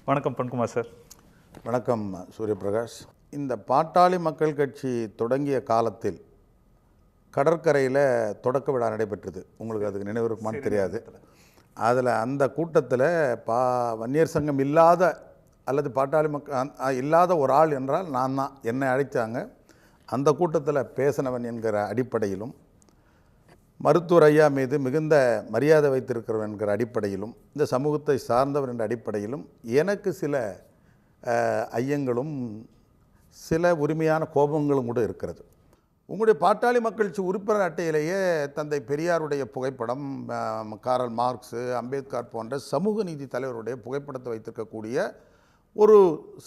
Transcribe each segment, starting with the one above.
வணக்கம் பொன்குமார் சார். வணக்கம் சூரியபிரகாஷ். இந்த பாட்டாளி மக்கள் கட்சி தொடங்கிய காலத்தில் கடற்கரையில் தொடக்க விழா நடைபெற்றது. உங்களுக்கு அதுக்கு நினைவு இருக்குமான்னு தெரியாது. அதில் அந்த கூட்டத்தில் வன்னியர் சங்கம் இல்லாத அல்லது பாட்டாளி மக்கள் இல்லாத ஒரு ஆள் என்றால் நான் தான். என்னை அழைத்தாங்க. அந்த கூட்டத்தில் பேசினவன் என்கிற அடிப்படையிலும், மருத்துவர் ஐயா மீது மிகுந்த மரியாதை வைத்திருக்கிறவன் என்கிற அடிப்படையிலும், இந்த சமூகத்தை சார்ந்தவர் என்ற அடிப்படையிலும் எனக்கு சில ஐயங்களும் சில உரிமையான கோபங்களும் கூட இருக்கிறது. உங்களுடைய பாட்டாளி மக்கள் கட்சி உறுப்பினர் அட்டையிலேயே தந்தை பெரியாருடைய புகைப்படம், காரல் மார்க்ஸு, அம்பேத்கர் போன்ற சமூக நீதி தலைவருடைய புகைப்படத்தை வைத்திருக்கக்கூடிய ஒரு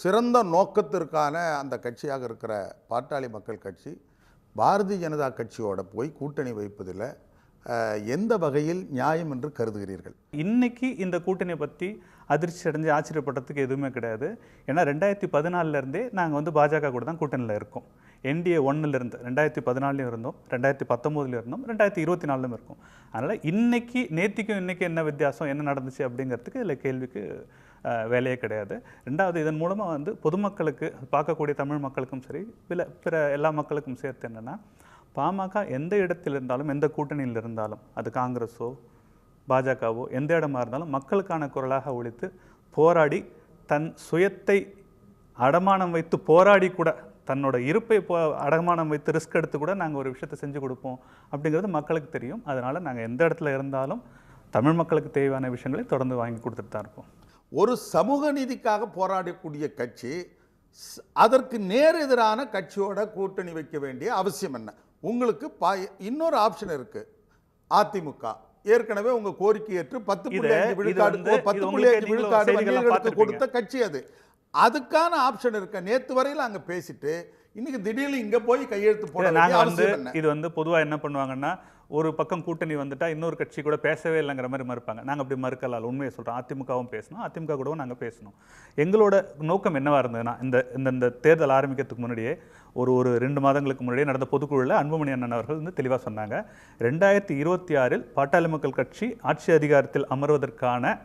சிறந்த நோக்கத்திற்கான அந்த கட்சியாக இருக்கிற பாட்டாளி மக்கள் கட்சி பாரதிய ஜனதா கட்சியோட போய் கூட்டணி வைப்பதில் எந்த வகையில் நியாயம் என்று கருதுகிறீர்கள்? இன்னைக்கு இந்த கூட்டணியை பற்றி அதிர்ச்சி அடைஞ்சு ஆச்சரியப்படுறதுக்கு எதுவுமே கிடையாது. ஏன்னா 2014 நாங்கள் பாஜக கூட தான் கூட்டணியில் இருக்கோம். NDA 1 2014 இருந்தோம், 2019 இருந்தோம், 2024 இருக்கும். அதனால் இன்னைக்கு நேத்திக்கும் இன்னைக்கு என்ன வித்தியாசம், என்ன நடந்துச்சு அப்படிங்கிறதுக்கு இதில் கேள்விக்கு வேலையே கிடையாது. ரெண்டாவது, இதன் மூலமாக பொதுமக்களுக்கு, பார்க்கக்கூடிய தமிழ் மக்களுக்கும் சரி, பிற எல்லா மக்களுக்கும் சேர்த்து என்னென்னா, பாமக எந்த இடத்தில் இருந்தாலும், எந்த கூட்டணியில் இருந்தாலும், அது காங்கிரஸோ பாஜகவோ எந்த இடமா இருந்தாலும் மக்களுக்கான குரலாக ஒழித்து போராடி, தன் சுயத்தை அடமானம் வைத்து போராடி கூட, தன்னோட இருப்பை அடமானம் வைத்து ரிஸ்க் எடுத்து கூட நாங்கள் ஒரு விஷயத்தை செஞ்சு கொடுப்போம் அப்படிங்கிறது மக்களுக்கு தெரியும். அதனால் நாங்கள் எந்த இடத்துல இருந்தாலும் தமிழ் மக்களுக்கு தேவையான விஷயங்களை தொடர்ந்து வாங்கி கொடுத்துட்டு தான் இருப்போம். ஒரு சமூக நீதிக்காக போராடக்கூடிய கட்சி அதற்கு நேர் எதிரான கட்சியோட கூட்டணி வைக்க வேண்டிய அவசியம் என்ன? உங்களுக்கு இன்னொரு ஆப்ஷன் இருக்கு. அதிமுக ஏற்கனவே உங்க கோரிக்கை ஏற்று 10.5 விழுக்காடு கொடுத்த கட்சி அது. அதுக்கான ஆப்ஷன் இருக்க. நேத்து வரையில் அங்க பேசிட்டு இன்னைக்கு திடீர்னு இங்க போய் கையெழுத்து போட இது பொதுவாக என்ன பண்ணுவாங்கன்னா, ஒரு பக்கம் கூட்டணி வந்துட்டா இன்னொரு கட்சி கூட பேசவே இல்லைங்கிற மாதிரி மறுப்பாங்க. நாங்கள் அப்படி மறுக்கலாம், உண்மையை சொல்கிறோம். அதிமுகவும் பேசணும், அதிமுக கூடவும் நாங்கள் பேசணும். எங்களோட நோக்கம் என்னவாக இருந்ததுன்னா, இந்த தேர்தல் ஆரம்பிக்கிறதுக்கு முன்னாடியே ஒரு 2 மாதங்களுக்கு முன்னாடியே நடந்த பொதுக்குழுவில் அன்புமணி அண்ணன் அவர்கள் தெளிவாக சொன்னாங்க, 2026 பாட்டாளி மக்கள் கட்சி ஆட்சி அதிகாரத்தில் அமர்வதற்கான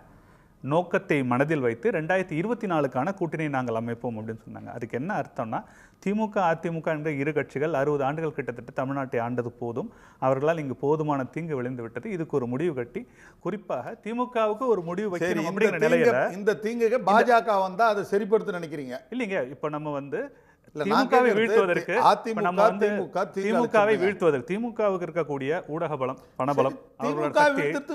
நோக்கத்தை மனதில் வைத்து 2024க்கான கூட்டணியை நாங்கள் அமைப்போம் அப்படின்னு சொன்னாங்க. அதுக்கு என்ன அர்த்தம்னா, திமுக அதிமுக என்ற இரு கட்சிகள் 60 ஆண்டுகள் கிட்டத்தட்ட தமிழ்நாட்டை ஆண்டது போதும், அவர்களால் இங்கு போதுமான தீங்கு விளைந்து விட்டது. இதுக்கு ஒரு முடிவு கட்டி, குறிப்பாக திமுகவுக்கு ஒரு முடிவு வைக்கணும் அப்படிங்கிற நிலையில இந்த தீங்கு பாஜக வந்தா அதை சரிப்படுத்த நினைக்கிறீங்க இல்லைங்க? இப்ப நம்ம திமுகவை வீழ்த்துவதற்கு, திமுகவை வீழ்த்துவதற்கு திமுகவுக்கு இருக்கக்கூடிய ஊடக பலம், பணபலம்,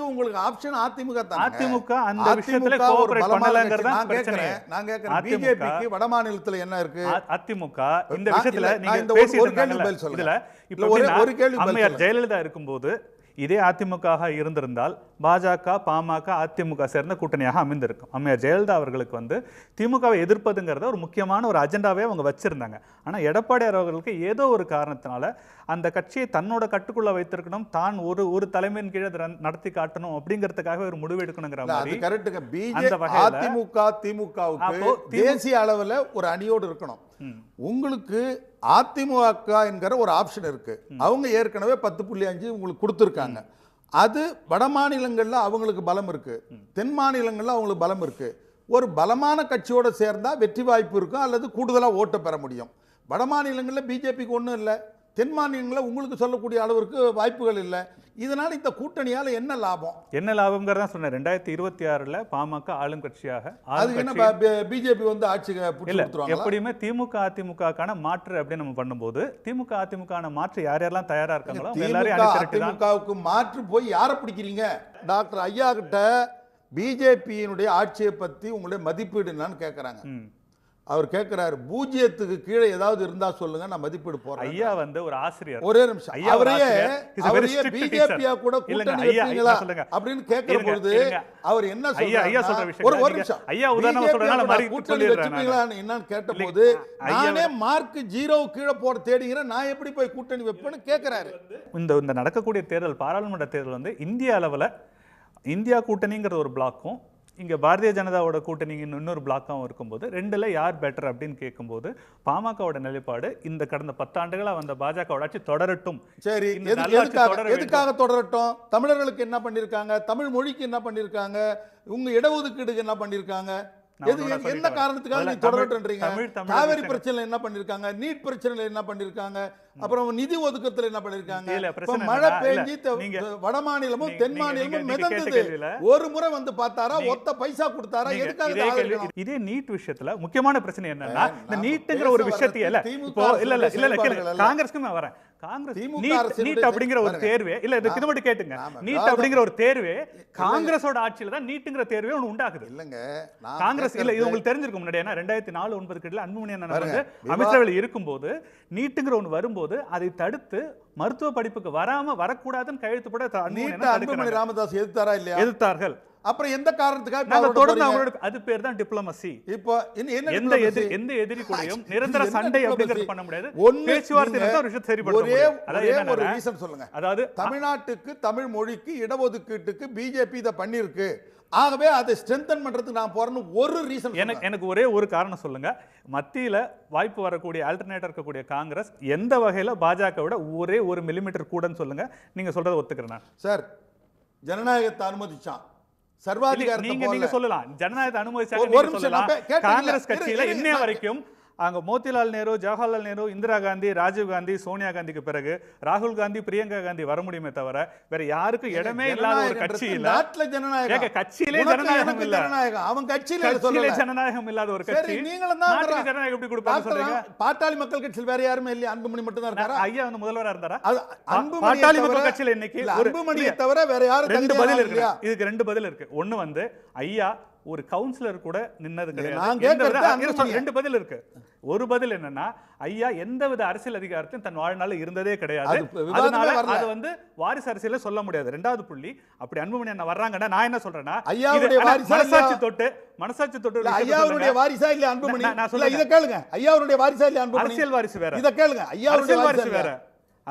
உங்களுக்கு ஆப்ஷன் அதிமுக தான். அதிமுக அந்த விஷயத்துல கோஆபரேட் பண்ணலங்கிறது பிரச்சனை. நான் கேக்குறேன், பிஜேபிக்கு வட மாநிலத்துல என்ன இருக்கு? அதிமுக இந்த விஷயத்துல நீங்க பேசிட்டு இருக்காங்கல்ல, இதுல இப்ப அம்மையார் ஜெயலலிதா இருக்கும்போது இதே அதிமுக இருந்திருந்தால் பாஜக, பாமக, அதிமுக சேர்ந்த கூட்டணியாக அமைந்திருக்கும். அம்மையார் ஜெயலலிதா அவர்களுக்கு திமுகவை எதிர்ப்பதுங்கிறத ஒரு முக்கியமான ஒரு அஜெண்டாவே அவங்க வச்சிருந்தாங்க. ஆனால் எடப்பாடியார் அவர்களுக்கு ஏதோ ஒரு காரணத்தினால அந்த கட்சியை தன்னோட கட்டுக்குள்ள வைத்திருக்கணும், தான் ஒரு தலைமையின் கீழே நடத்தி காட்டணும் அப்படிங்கிறதுக்காக ஒரு முடிவு எடுக்கணுங்கிற மாதிரி. அதிமுக திமுகவுக்கு தேசிய அளவில் ஒரு அணியோடு இருக்கணும். உங்களுக்கு அதிமுக என்கிற ஒரு ஆப்ஷன் இருக்கு. அவங்க ஏற்கனவே 10.5 உங்களுக்கு கொடுத்துருக்காங்க. அது வட மாநிலங்கள்ல அவங்களுக்கு பலம் இருக்கு, தென் மாநிலங்கள்ல அவங்களுக்கு பலம் இருக்கு. ஒரு பலமான கட்சியோட சேர்ந்தா வெற்றி வாய்ப்பு இருக்கும், அல்லது கூடுதலாக ஓட்டு பெற முடியும். வட மாநிலங்களில் பிஜேபிக்கு ஒன்றும் இல்லை, தென் மாநிலங்களில் உங்களுக்கு சொல்லக்கூடிய அளவிற்கு வாய்ப்புகள் இல்லை. இதனால் இந்த கூட்டணியால் என்ன லாபம்? என்ன லாபம்ங்கிறதா சொன்னேன். 2026 பாமக ஆளும் கட்சியாக, அதுக்கு என்ன பிஜேபி ஆட்சி இல்ல, எப்படியுமே திமுக அதிமுகக்கான மாற்று அப்படின்னு நம்ம பண்ணும்போது, திமுக அதிமுக மாற்று யார் யாரெல்லாம் தயாரா இருக்காங்களோ எல்லாரையும் அதிமுகவுக்கு மாற்று போய் யாரை பிடிக்கிறீங்க? டாக்டர் ஐயா கிட்ட பிஜேபியினுடைய ஆட்சியை பத்தி உங்களுடைய மதிப்பீடு என்னன்னு கேட்கறாங்க. அவர் கேட்கிறாரு, பூஜ்ஜியத்துக்கு கீழே ஏதாவது இருந்தா சொல்லுங்க, நான் மதிப்பீடு போறேன். ஐயா ஒரு ஆசிரியர். ஒரே நிமிஷம், அவரையே பிஜேபியா கூட கூட்டணி வைப்பீங்களா அப்படின்னு கேட்கிற பொழுது அவர் என்ன சொல்றாரு? ஒரு நிமிஷம், ஐயா உதாரணம் சொல்றதுனால கூட்டணி வச்சுப்பீங்களா என்னன்னு கேட்ட போது, நானே மார்க் 0 கீழே போட தேடுகிறேன், நான் எப்படி போய் கூட்டணி வைப்பேன்னு கேட்கிறாரு. இந்த நடக்கக்கூடிய தேர்தல், பாராளுமன்ற தேர்தல் இந்திய அளவில் இந்தியா கூட்டணிங்கிற ஒரு பிளாக்கும், இங்கே பாரதிய ஜனதாவோட கூட்டணி இன்னொரு பிளாக்காகவும் இருக்கும்போது, ரெண்டுல யார் பெட்டர் அப்படின்னு கேட்கும்போது, பாமகவோட நிலைப்பாடு இந்த கடந்த 10 ஆண்டுகளாக வந்த பாஜகவோட ஆட்சி தொடரட்டும். சரி, எதுக்காக தொடரட்டும்? தமிழர்களுக்கு என்ன பண்ணியிருக்காங்க? தமிழ் மொழிக்கு என்ன பண்ணியிருக்காங்க? உங்க இடஒதுக்கீடுக்கு என்ன பண்ணியிருக்காங்க? என்ன காரணத்துக்காக நீ தொடரட்டுன்றீங்க? காவிரி பிரச்சனை என்ன பண்ணிருக்காங்க, நீட் பிரச்சனையில என்ன பண்ணிருக்காங்க, அப்புறம் நிதி ஒதுக்கத்துல என்ன பண்ணிருக்காங்க? மழை பெஞ்சு வட மாநிலமும் தென் மாநிலமும் மிதந்தது. ஒரு முறை வந்து பார்த்தாரா, ஒத்த பைசா கொடுத்தாரா? எதுக்காக? இதே நீட் விஷயத்துல முக்கியமான பிரச்சனை என்னன்னா, இந்த நீட்ங்கிற ஒரு விஷயத்தை இல்ல காங்கிரஸ்க்கு நான் வரேன். காங்கிரஸ் நீட் அப்படிங்கிற ஒரு தேர்வே இல்ல, இது மட்டும் கேட்டுங்க. நீட் அப்படிங்கிற ஒரு தேர்வே காங்கிரஸோட ஆட்சியில தான் நீட்ங்கிற தேர்வே ஒன்னு உண்டாகுது. இல்லங்க காங்கிரஸ் இல்ல, இது உங்களுக்கு தெரிஞ்சிருக்கும் முன்னாடி. 2004-09 கிட்ட அன்புமணி அண்ணன் வந்து அமைச்சரவையில் இருக்கும்போது நீட்டுங்கிற ஒன்று வரும்போது அதை தடுத்து மருத்துவ படிப்புக்கு வரக்கூடாதுன்னு கையெழுத்து போட அன்புமணி ராமதாஸ் எதிர்த்தாரா இல்லையா? எதிர்த்தார்கள். அப்புறம் எந்த காரணத்துக்காக தொடர்ந்து அவங்களோட அது பேர் தான் டிப்ளமசி. இப்போ எந்த எதிரி கூடயும் நிரந்தர சண்டை அப்படிங்கிறது பண்ண முடியாது. பேச்சுவார்த்தை ஒரு விஷயம் சரி பண்ண முடியும். ஒரே ஒரு ரீசன் சொல்லுங்க. அதாவது தமிழ்நாட்டுக்கு தமிழ் மொழிக்கு இடஒதுக்கீட்டுக்கு பிஜேபி இத பண்ணிருக்கு, ஆகவே அதை ஸ்ட்ரென்தன் பண்றதுக்கு நான் போறேன்னு ஒரு ரீசன். எனக்கு ஒரே ஒரு காரணம் சொல்லுங்க. மத்தியில வாய்ப்பு வரக்கூடிய ஆல்டர்னேட்டர் இருக்கக்கூடிய காங்கிரஸ் எந்த வகையில பாஜக விட ஒரே ஒரு மில்லிமீட்டர் கூடன்னு சொல்லுங்க. நீங்க சொல்றதை ஒத்துக்கிறேன் சார். ஜனநாயகத்தை அனுமதிச்சான், நீங்க சொல்லலாம் ஜனநாயகத்தை அனுமதிச்சாங்க. காங்கிரஸ் கட்சியில இன்னைய வரைக்கும் அங்க மோதிலால் நேரு, ஜவஹர்லால் நேரு, இந்திரா காந்தி, ராஜீவ் காந்தி, சோனியா காந்திக்கு பிறகு ராகுல் காந்தி, பிரியங்கா காந்தி வர முடியுமே தவிர வேற யாருக்கும் இடமே இல்லாத ஒரு கட்சி இல்ல. கட்சியிலே ஜனநாயகம் இல்ல, அவன் கட்சியிலே ஜனநாயகம் இல்லாத ஒரு கட்சி. நீங்களும் தான் ஜனநாயகம் எப்படி கொடுப்பாங்க சொல்றீங்க? பாட்டாளி மக்கள் கட்சியில் வேற யாருமே இல்லையா? அன்புமணி மட்டும் தான் இருக்காரா? ஐயா வந்து முதல்வரா இருந்தாரா? பாட்டாளி மக்கள் கட்சியில இன்னைக்கு அன்புமணியை தவிர வேற யாரும்? ரெண்டு பதில் இருக்கு இதுக்கு, ரெண்டு பதில் இருக்கு. ஒண்ணு வந்து ஐயா ஒரு கவுன்சிலர் கூட நின்னது கிடையாது. ரெண்டு பதில் இருக்கு. ஒரு பதில் என்னன்னா, ஐயா எந்தவித அரசியல் அதிகாரத்தையும் தன் வாழ்நாள் இருந்ததே கிடையாது, அதனால அது வந்து வாரிசு அரசியல சொல்ல முடியாது. ரெண்டாவது புள்ளி, அப்படி அன்புமணி என்ன வர்றாங்கன்னா நான் என்ன சொல்றேன்னா, மனசாட்சி தொட்டு ஐயாவுடைய வாரிசா இல்ல அன்புமணி? நான் சொல்ல இத கேளுங்க. ஐயாவுடைய வாரிசா இல்ல அன்புமணி? அரசியல் வாரிசு வேற. இத கேளுங்க. ஐயாவுடைய வாரிசு வேற,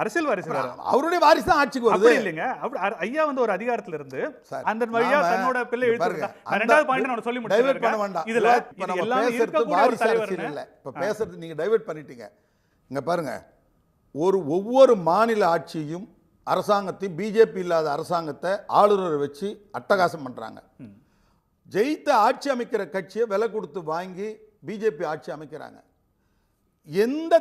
அரசியல் வாரிசு வேற. அவருடைய வாரிசு தான் ஆட்சிக்கு வருது இல்லைங்க. ஐயா வந்து ஒரு அதிகாரத்துல இருந்து அந்த வழியா தன்னோட பிள்ளை எழுத்துறாங்க. ரெண்டாவது பாயிண்ட் நான் சொல்லி முடிச்சேன். இதுல எல்லாம் இருக்கக்கூடிய ஒரு தலைவர் இல்ல. இப்ப பேசுறது நீங்க டைவர்ட் பண்ணிட்டீங்க. இங்க பாருங்க, ஒவ்வொரு மாநில ஆட்சியும் அரசாங்கத்தையும் பிஜேபி இல்லாத அரசாங்கத்தை ஆளுநரை வச்சு அட்டகாசம் பண்றாங்க. ஜெயித்த ஆட்சி அமைக்கிற கட்சியை விலை கொடுத்து வாங்கி பிஜேபி ஆட்சி அமைக்கிறாங்க. எந்த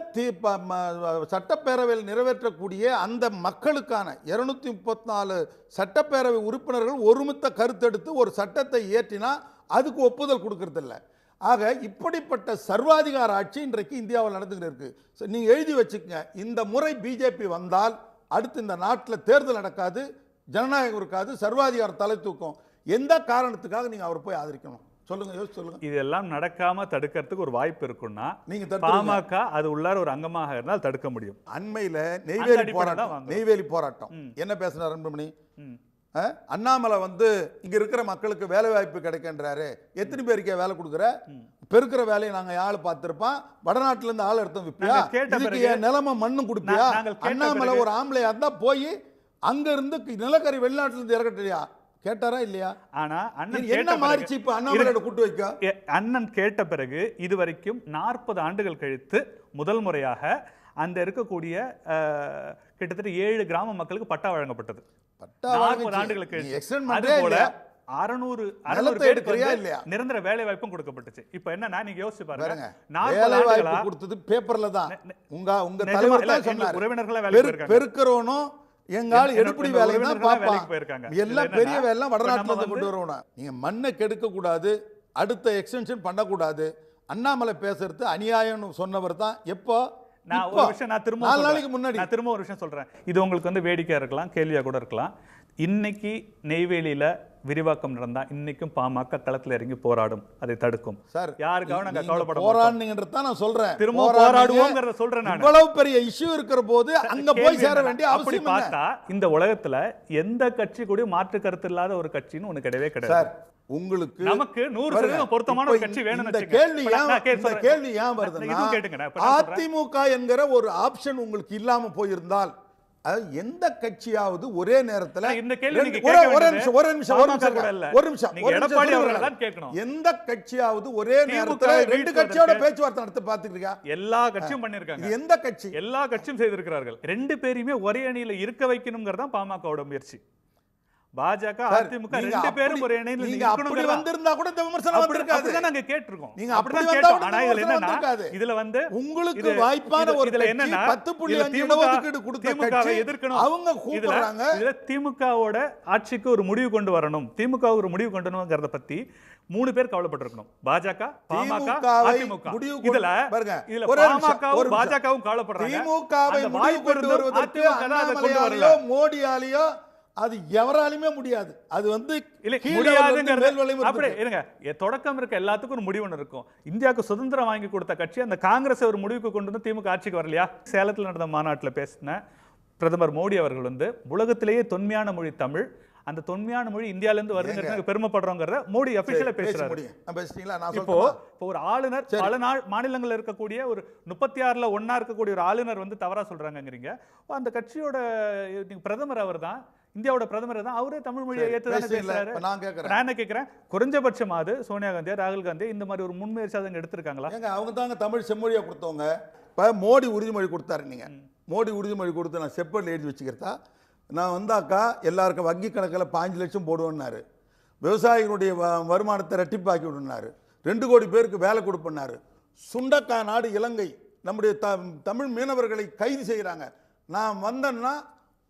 சட்டப்பேரவையில் நிறைவேற்றக்கூடிய அந்த மக்களுக்கான 234 சட்டப்பேரவை உறுப்பினர்கள் ஒருமித்த கருத்தெடுத்து ஒரு சட்டத்தை இயற்றினா அதுக்கு ஒப்புதல் கொடுக்கறதில்ல. ஆக இப்படிப்பட்ட சர்வாதிகார ஆட்சி இன்றைக்கு இந்தியாவில் நடந்துகிட்டு இருக்கு. நீங்க எழுதி வச்சுக்கங்க, இந்த முறை பிஜேபி வந்தால் அடுத்து இந்த நாட்டில் தேர்தல் நடக்காது, ஜனநாயகம் இருக்காது, சர்வாதிகார தலை தூக்கும். எந்த காரணத்துக்காக நீங்க அவரை போய் ஆதரிக்கணும் சொல்லுங்க, யோசிச்சு சொல்லுங்க. இதெல்லாம் நடக்காம தடுக்கிறதுக்கு ஒரு வாய்ப்பு இருக்குன்னா நீங்க பாமக அது உள்ளார ஒரு அங்கமாக இருந்தால் தடுக்க முடியும். அண்மையில நெய்வேலி போராட்டம் என்ன பேசினார் அன்புமணி? அண்ணாமலை வந்து இங்க இருக்கிற மக்களுக்கு வேலை வாய்ப்பு கிடைக்கின்றாரு, எத்தனை பேருக்கு வேலை கொடுக்குற, பெருக்கிற வேலையை நாங்க ஆள் பார்த்திருப்போம், வடநாட்டுல இருந்து ஆள் எடுத்து விற்பியா, நிலம மண்ணும் கொடுப்பியா? அண்ணாமலை ஒரு ஆம்பளையா இருந்தா போய் அங்க இருந்து நிலக்கரி வெளிநாட்டுல இருந்து இறக்கட்டியா கேட்டாரா இல்லையா? ஆனா அண்ணன் என்ன மாறிச்சு இப்ப அண்ணாமலையோட கூட்டு வைக்க? அண்ணன் கேட்ட பிறகு இதுவரைக்கும் 40 ஆண்டுகள் கழித்து முதல் முறையாக அந்த இருக்கக்கூடிய கிட்டத்தட்ட 7 கிராம மக்களுக்கு பட்டா வழங்கப்பட்டது. 40 ஆண்டுகளுக்கு கழிச்சு. அதுபோல 600 பேருக்கு நிரந்தர வேலை வாய்ப்பும் கொடுக்கப்பட்டுச்சு. இப்ப என்னன்னா நீங்க யோசிச்சு பாருங்க, 40 ஆண்டுகளா கொடுத்தது பேப்பர்ல தான். உங்க தலைவர் தான் சொன்னார், உறவினர்களா வேலை போயிருக்காங்க, பெருக்கிறவனோ எங்கால எடுப்படி வேலையை தான் பார்ப்பாங்க. எல்லாம் பெரிய வேலை வடநாட்டுல இருந்து கொண்டு வரணும். நீங்க மண்ணை கெடுக்க கூடாது, அடுத்த எக்ஸ்டென்ஷன் பண்ணக்கூடாது. அண்ணாமலை பேசுறது அநியாயம்னு சொன்னவர் தான். எப்போ திரும்ப ஒரு விஷயம் சொல்றேன், இது உங்களுக்கு வந்து வேடிக்கையா இருக்கலாம், கேள்வியா கூட இருக்கலாம். இன்னைக்கு நெய்வேலியில விரிவாக்கம் நடந்தா இன்னைக்கும் பாமக களத்துல இறங்கி போராடும், அதை தடுக்கும். சார் யாருக்காக நாங்க கவலைப்பட போராடுங்கன்றத தான் நான் சொல்றேன். திரும்ப போராடுவோம்ங்கறத சொல்றேன் நான். இவ்வளவு பெரிய இஷ்யூ இருக்கிற போது அங்க போய் சேர வேண்டிய அவசியம் இல்ல. பார்த்தா இந்த உலகத்துல எந்த கட்சி கூட மாற்று கருத்து இல்லாத ஒரு கட்சின்னு ஒண்ணு கிடையவே கிடையாது. சார் உங்களுக்கு நமக்கு 100% பொருத்தமான ஒரு கட்சி வேணும்னு இந்த கேள்வி ஏன் வருதுன்னா, அதிமுக என்கிற ஒரு ஆப்ஷன் உங்களுக்கு இல்லாம போயிருந்தால் எந்த கட்சியாவது ஒரே நேரத்தில் எந்த கட்சியாவது ஒரே நேரத்தில் 2 கட்சியோட பேச்சுவார்த்தை நடத்த பாத்துக்கிறியா? எல்லா கட்சியும் பண்ணிருக்காங்க. எந்த கட்சி? எல்லா கட்சியும் செய்திருக்கிறார்கள். 2 பேரையுமே ஒரே அணியில இருக்க வைக்கணும்ங்கறத பாமகவோட முயற்சி. பாஜக சார், அதிமுக நீங்க ரெண்டு பேரும் அப்படி- ஒரு இணையில நீங்க அப்படி வந்திருந்தா கூட இந்த விமர்சனம் வந்திருக்காது. அப்படிதான் நாங்க கேட்டிருக்கோம். நீங்க அப்படிதான் அப்படி கேட்டோம். வந்தா ஆனா இதுல கூட என்னன்னா வந்திருக்காது. இதுல வந்து உங்களுக்கு வாய்ப்பான ஒரு இதுல கட்சி என்னன்னா 10.5 இடஒதுக்கீடு கொடுத்த திமுகவை கட்சி எதிர்க்கணும். அவங்க கூப்பிடுறாங்க. இதுல திமுகவோட ஆட்சிக்கு ஒரு முடிவு கொண்டு வரணும், திமுக ஒரு முடிவு கொண்டு வரணும்ங்கறத பத்தி 3 பேர் கவலைப்பட்டிருக்கணும். பாஜக, பாமக, திமுகவை அதிமுக. முடிவு கொண்டு- இதுல பாருங்க, இதுல ஒரே நிமிஷம், பாமகவும் ஒரு நிமிஷம். பாஜகவும் கவலைப்படுறாங்க. திமுகவை அந்த முடிவு வாய்ப்பு கொண்டு இருந்தும் வருவதற்கு அதிமுக தான் அதை கொண்டு வரல. அண்ணாமலையாலேயோ மோடியாலேயோ அது எவராலுமே முடியாது. அது வந்து இல்ல கீழ முடியாதுங்கிறது மேல் வளைவு அப்படி இருக்கு. இருங்க. தொடக்கம் இருக்க எல்லாத்துக்கும் ஒரு முடிவு ஒன்று இருக்கும். இந்தியாவுக்கு சுதந்திரம் வாங்கி கொடுத்த கட்சி அந்த காங்கிரஸ் ஒரு முடிவுக்கு கொண்டு வந்து திமுக ஆட்சிக்கு வரலையா? சேலத்தில் நடந்த மாநாட்டில் பேசின பிரதமர் மோடி அவர்கள் வந்து உலகத்திலேயே தொன்மையான மொழி தமிழ், அந்த தொன்மையான மொழி இந்தியாவிலிருந்து வருதுங்கிறது பெருமைப்படுறோங்கிறத மோடி அபிஷியலா பேசுறாரு. பேசுறீங்களா? நான் இப்போ சொல்லட்டுமா? இப்போ ஒரு ஆளுநர் பல மாநிலங்கள்ல இருக்கக்கூடிய ஒரு 36ல ஒண்ணா இருக்கக்கூடிய ஒரு ஆளுநர் வந்து தவறா சொல்றாங்கங்கிறீங்க. அந்த கட்சியோட பிரதமர் அவர் தான், இந்தியாவோட பிரதமர் தான், அவரே தமிழ் மொழியை ஏற்றுதானே பேசுறாரு. நான் கேட்கறேன், நான் என்ன கேட்கிறேன், குறைஞ்சபட்சமாவது சோனியா காந்தியா ராகுல் காந்தி இந்த மாதிரி ஒரு முன்முயற்சி அவங்க எடுத்திருக்காங்களா? ஏங்க அவங்க தாங்க தமிழ் செம்மொழியை கொடுத்தவங்க. இப்போ மோடி உறுதிமொழி கொடுத்தாரு. நீங்கள் மோடி உறுதிமொழி கொடுத்து நான் செப்பல் எழுதி வச்சுக்கிறதா, நான் வந்தாக்கா எல்லாருக்கும் வங்கி கணக்கில் 5 லட்சம் போடுவேன்னாரு, விவசாயிகளுடைய வருமானத்தை ரெட்டிப்பாக்கி விடுனாரு, 2 கோடி பேருக்கு வேலை கொடுப்பேன்னாரு. சுண்டக்காய் நாடு இலங்கை நம்முடைய தமிழ் மீனவர்களை கைது செய்கிறாங்க. நான் வந்தேன்னா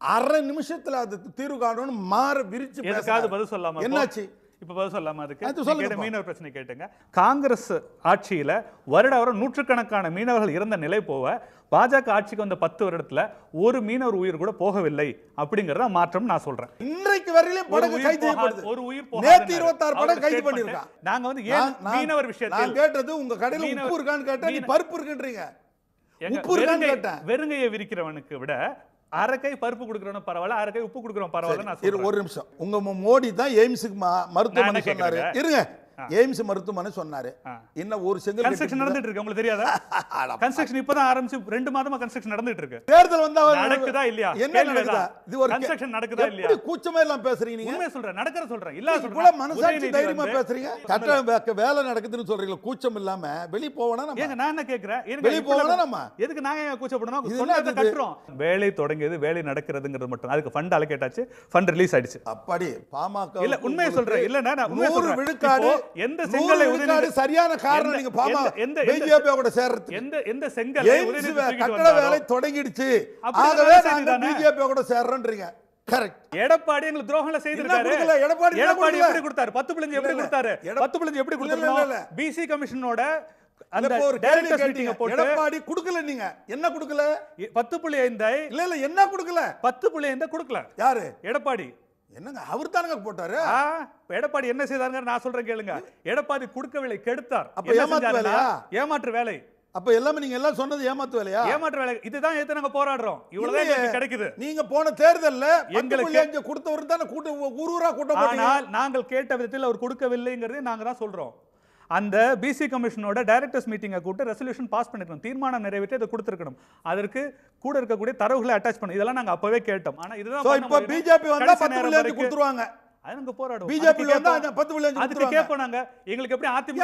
அரை நிமிஷத்தில் அது தீர்வு காணணும்னு விரிச்சு எதுக்காவது பதில் சொல்லாம என்னாச்சு? இப்ப பதில் சொல்லாம அதுக்கு சொல்லுங்க. மீனவர் பிரச்சனை கேட்டுங்க. காங்கிரஸ் ஆட்சியில வருடம் நூற்றுக்கணக்கான மீனவர்கள் இறந்த நிலை போக பாஜக ஆட்சிக்கு வந்த 10 வருடத்துல ஒரு மீனவர் உயிர் கூட போகவில்லை அப்படிங்கறத மாற்றம் நான் சொல்றேன். இன்றைக்கு வரையிலும் படகு கைது செய்யப்படுது. ஒரு உயிர் நேத்து 26 படகு கைது பண்ணிருக்காங்க. நாங்க வந்து ஏன் மீனவர் விஷயத்தில் நான் கேட்டது உங்க கடையில உப்பு இருக்கான்னு கேட்டா நீ பருப்பு இருக்குன்றீங்க. உப்பு இருக்கான்னு கேட்டேன். வெறுங்கையை விரிக்கிறவனுக்கு விட அரைக்கை பருப்பு கொடுக்கறவன பரவாயில்ல, அரைக்கை உப்பு கொடுக்கறவன பரவாயில்ல. நான் சொல்றேன். ஒரு நிமிஷம். உங்க மோடி தான் எய்ம்ஸுக்கு மருத்துவமனை சொன்னாரு. இருங்க, எய்ம்ஸ் மருத்துவமனை சொன்னாரு. இன்னும் ஒரு செங்கல் கன்ஸ்ட்ரக்ஷன் நடந்துட்டு இருக்கு. உங்களுக்கு தெரியாதா? கன்ஸ்ட்ரக்ஷன் இப்பதான் ஆரம்பிச்சு 2 மாதமா கன்ஸ்ட்ரக்ஷன் நடந்துட்டு இருக்கு. தேர்தல் வந்தா நடக்குதா இல்லையா? என்ன நடக்குதா? இது ஒரு கன்ஸ்ட்ரக்ஷன் நடக்குதா இல்லையா? கூச்சமே எல்லாம் பேசுறீங்க நீங்க. உண்மையை சொல்றேன், நடக்கற சொல்றேன். இல்ல சொல்றேன். இவ்வளவு மனசாட்சி தைரியமா பேசுறீங்க. கட்ட வேலை நடக்குதுன்னு சொல்றீங்க. கூச்சம் இல்லாம வெளிய போவனா நம்ம. ஏங்க நான் என்ன கேக்குறேன்? வெளிய போவனா நம்ம. எதுக்கு நாங்க ஏன் கூச்சப்படணும்? சொன்னத கட்டறோம். வேலை தொடங்கியது, வேலை நடக்கிறதுங்கிறது மட்டும். அதுக்கு ஃபண்ட் அலோகேட் ஆச்சு, ஃபண்ட் ரிலீஸ் ஆயிடுச்சு. அப்படி பாமக இல்ல உண்மையை சொல்றேன். இல்ல நான் உண்மையை சொல்றேன். 100 விழுக்காடு எந்த செங்கலை சரியான காரணம். நீங்க பிஜேபியோட சேர்றது. எந்த செங்கலை கட்டட வேலை தொடங்கிடுச்சு, ஆகவே நாங்க பிஜேபியோட சேர்றோம்ன்றீங்க. கரெக்ட். எடப்பாடி எங்களுக்கு துரோகங்களை செய்திருக்காரு. எடப்பாடி எப்படி கொடுத்தாரு? 10 பிளஞ்சு எப்படி கொடுத்தாரு? 10 பிளஞ்சு எப்படி கொடுத்தாரு? பிசி கமிஷனோட அந்த டைரக்டர்ஸ் மீட்டிங் போட்டு எடப்பாடி கொடுக்கல. நீங்க என்ன கொடுக்கல? 10.5 இல்ல என்ன கொடுக்கல? 10.5 கொடுக்கல. யாரு? எடப்பாடி. என்னங்க அவர் தானங்க போட்டாரு? எடப்பாடி என்ன செய்தாருங்க நான் சொல்றேன் கேளுங்க. எடப்பாடி கொடுக்கவில்லை, கெடுத்தார். அப்ப ஏமாத்து வேலையா? ஏமாற்று வேலை. அப்ப எல்லாமே நீங்க எல்லாம் சொன்னது ஏமாத்து வேலையா? ஏமாற்று வேலை. இதுதான் ஏத்து நாங்க போராடுறோம். இவ்வளவுதான் எங்களுக்கு கிடைக்குது. நீங்க போன தேர்தல்ல எங்களுக்கு கொடுத்தவர் தான ஊரூரா கூட்டம் போட்டீங்க. ஆனால் நாங்கள் கேட்ட விதத்தில் அவர் கொடுக்கவில்லைங்கிறதை நாங்க தான் சொல்றோம். அந்த பிசி கமிஷனோட டைரக்டர்ஸ் மீட்டிங்கை கூட்டு ரெசல்யூஷன் பாஸ் பண்ணிருக்கணும், தீர்மானம் நிறைவேற்றி அதை கொடுத்துருக்கணும். அதற்கு கூட இருக்கக்கூடிய தரவுகளை அட்டாச் பண்ணி இதெல்லாம் நாங்க அப்பவே கேட்டோம். ஆனா இதுதான் இப்ப பிஜேபி வந்தா 10 கொடுத்துருவாங்க. அதுங்க போராடுவோம். பிஜேபி வந்தா 10 அதுக்கு கேட்போம் நாங்க. எங்களுக்கு எப்படி அதிமுக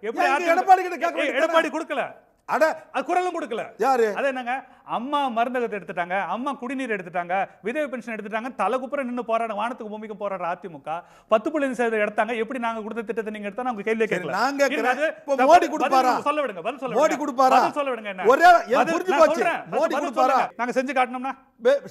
எப்படி எடப்பாடி கொடுக்கல? அட அது குரலும் கொடுக்கல. யாரு? அது என்னங்க, அம்மா மருந்தகத்தை எடுத்துட்டாங்க, அம்மா குடிநீர் எடுத்துட்டாங்க, விதவை பென்ஷன் எடுத்துட்டாங்க, தலைக்குப்புற நின்று போராட வானத்துக்கு பூமிக்கு போராடுற அதிமுக 10.5% எடுத்தாங்க. எப்படி நாங்க கொடுத்த திட்டத்தை நீங்க எடுத்தா நாங்க கேள்வி கேட்கல. நாங்க இப்ப மோடி கொடுப்பாரா? சொல்ல விடுங்க, பதில் சொல்ல மோடி கொடுப்பாரா? சொல்ல விடுங்க. என்ன ஒரே புரிஞ்சு போச்சு. மோடி கொடுப்பாரா? நாங்க செஞ்சு காட்டணும்னா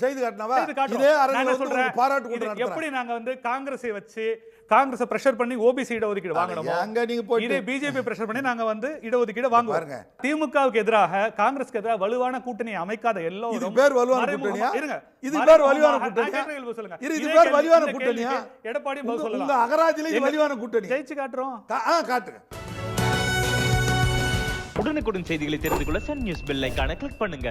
செய்து காட்டனவா? இதே அரங்க சொல்றேன் பாராட்டு கூட்டம் எப்படி நாங்க வந்து காங்கிரஸை வச்சு காங்கிரஸ் பிரஷர் பண்ணி ஓபிசி இட ஒதுக்கீடு வாங்கணும். அங்க நீங்க போய் இதே பிஜேபி பிரஷர் பண்ணி நாங்க வந்து இட ஒதுக்கீடு வாங்குவாங்க. திமுகவுக்கு எதிராக காங்கிரஸ்க்கு எதிராக வலுவான கூட்டணி அமைக்காத எல்லோரும் இது பேர் வலுவான கூட்டணியா? இருங்க, இது பேர் வலுவான கூட்டணியா? சொல்லுங்க. இது பேர் வலுவான கூட்டணியா? எடப்பாடி பதில் சொல்லலாம். உங்க அகராஜில இது வலுவான கூட்டணி. ஜெயிச்சு காட்டுறோம். காட்டுங்க. உடனுக்குடன் செய்திகளை தெரிந்து கொள்ள சன் நியூஸ் பெல் ஐகானை கிளிக் பண்ணுங்க.